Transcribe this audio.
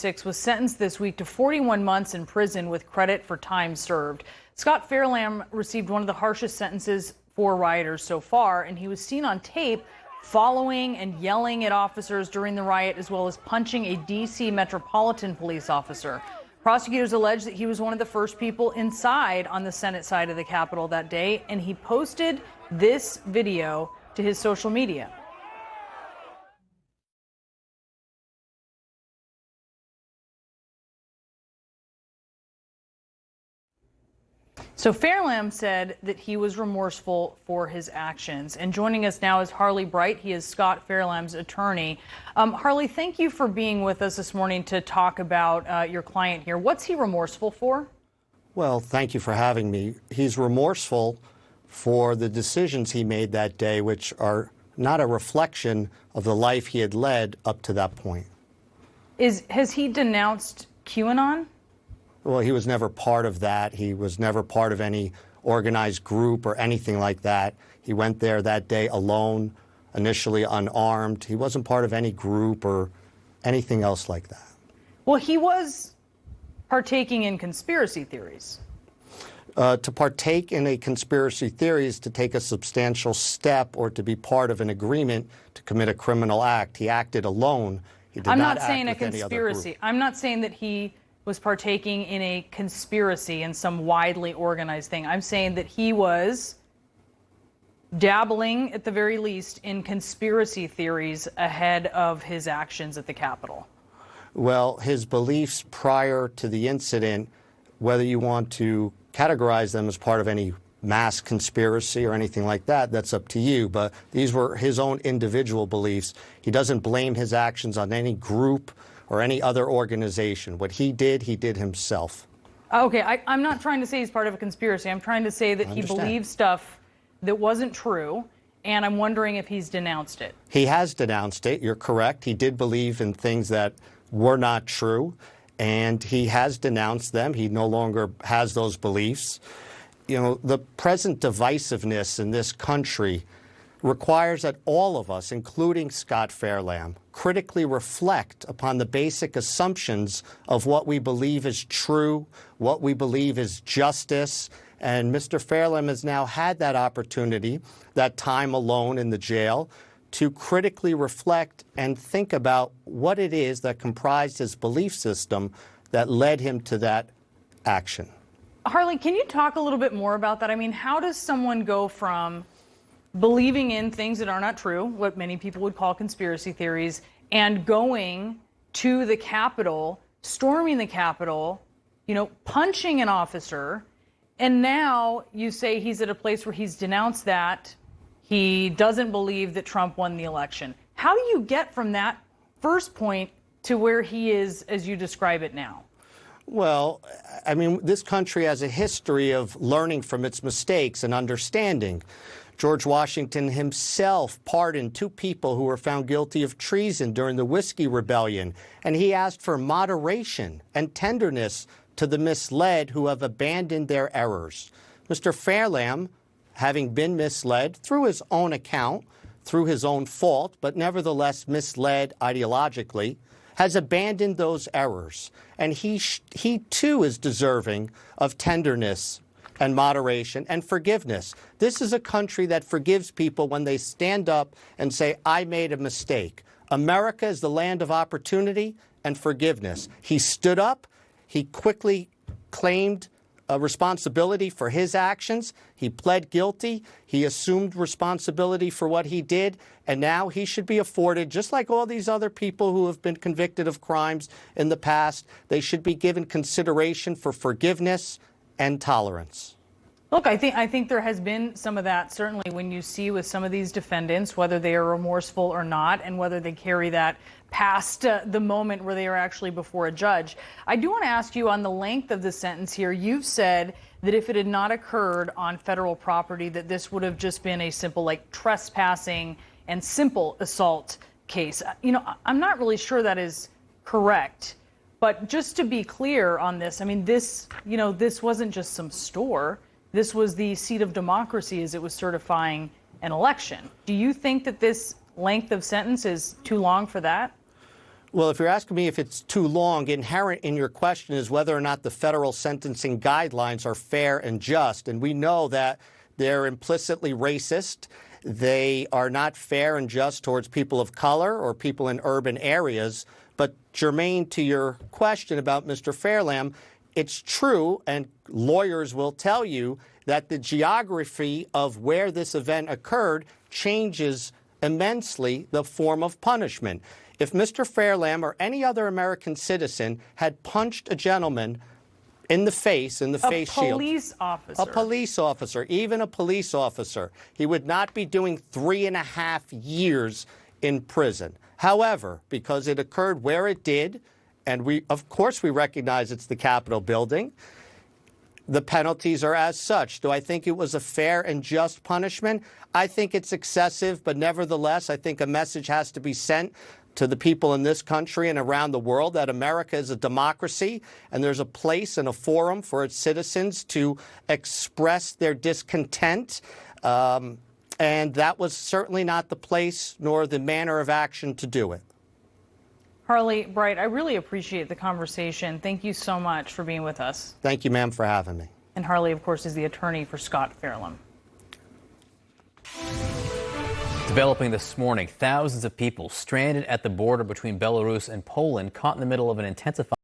Was sentenced this week to 41 months in prison with credit for time served. Scott Fairlamb received one of the harshest sentences for rioters so far, and he was seen on tape following and yelling at officers during the riot, as well as punching a D.C. Metropolitan Police officer. Prosecutors allege that he was one of the first people inside on the Senate side of the Capitol that day, and he posted this video to his social media. So Fairlamb said that he was remorseful for his actions. And joining us now is Harley Bright. He is Scott Fairlamb's attorney. Harley, thank you for being with us this morning to talk about your client here. What's he remorseful for? Well, thank you for having me. He's remorseful for the decisions he made that day, which are not a reflection of the life he had led up to that point. Has he denounced QAnon? Well, he was never part of that. He was never part of any organized group or anything like that. He went there that day alone, initially unarmed. He wasn't part of any group or anything else like that. Well, he was partaking in conspiracy theories. To partake in a conspiracy theory is to take a substantial step or to be part of an agreement to commit a criminal act. He acted alone. He did I'm not not saying a act with any other conspiracy. group. I'm not saying that he was partaking in a conspiracy in some widely organized thing. I'm saying that he was dabbling, at the very least, in conspiracy theories ahead of his actions at the Capitol. Well, his beliefs prior to the incident, whether you want to categorize them as part of any mass conspiracy or anything like that, that's up to you. But these were his own individual beliefs. He doesn't blame his actions on any group or any other organization. What he did himself. Okay, I'm not trying to say he's part of a conspiracy. I'm trying to say that he believed stuff that wasn't true, and I'm wondering if he's denounced it. He has denounced it. You're correct. He did believe in things that were not true, and he has denounced them. He no longer has those beliefs. You know, the present divisiveness in this country requires that all of us, including Scott Fairlamb, critically reflect upon the basic assumptions of what we believe is true, what we believe is justice. And Mr. Fairlamb has now had that opportunity, that time alone in the jail, to critically reflect and think about what it is that comprised his belief system that led him to that action. Harley, can you talk a little bit more about that? I mean, how does someone go from believing in things that are not true, what many people would call conspiracy theories, and going to the Capitol, storming the Capitol, you know, punching an officer, and now you say he's at a place where he's denounced that, he doesn't believe that Trump won the election. How do you get from that first point to where he is as you describe it now? Well, I mean, this country has a history of learning from its mistakes and understanding. George Washington himself pardoned 2 people who were found guilty of treason during the Whiskey Rebellion, and he asked for moderation and tenderness to the misled who have abandoned their errors. Mr. Fairlamb, having been misled through his own account, through his own fault, but nevertheless misled ideologically, has abandoned those errors. And he too is deserving of tenderness and moderation and forgiveness. This is a country that forgives people when they stand up and say, I made a mistake. America is the land of opportunity and forgiveness. He stood up. He quickly claimed a responsibility for his actions. He pled guilty. He assumed responsibility for what he did. And now he should be afforded, just like all these other people who have been convicted of crimes in the past, they should be given consideration for forgiveness and tolerance. Look, I think there has been some of that, certainly when you see with some of these defendants, whether they are remorseful or not, and whether they carry that past the moment where they are actually before a judge. I do want to ask you on the length of the sentence here. You've said that if it had not occurred on federal property, that this would have just been a simple, like, trespassing and simple assault case. You know, I'm not really sure that is correct. But just to be clear on this, I mean, this wasn't just some store. This was the seat of democracy as it was certifying an election. Do you think that this length of sentence is too long for that? Well, if you're asking me if it's too long, inherent in your question is whether or not the federal sentencing guidelines are fair and just. And we know that they're implicitly racist. They are not fair and just towards people of color or people in urban areas. But germane to your question about Mr. Fairlamb, it's true, and lawyers will tell you, that the geography of where this event occurred changes immensely the form of punishment. If Mr. Fairlamb or any other American citizen had punched a gentleman in the face shield. A police officer. A police officer, even a police officer. He would not be doing 3.5 years in prison. However, because it occurred where it did, and of course we recognize it's the Capitol building, the penalties are as such. Do I think it was a fair and just punishment? I think it's excessive, but nevertheless, I think a message has to be sent to the people in this country and around the world that America is a democracy and there's a place and a forum for its citizens to express their discontent. And that was certainly not the place nor the manner of action to do it. Harley Bright, I really appreciate the conversation. Thank you so much for being with us. Thank you, ma'am, for having me. And Harley, of course, is the attorney for Scott Fairlamb. Developing this morning, thousands of people stranded at the border between Belarus and Poland, caught in the middle of an intensifying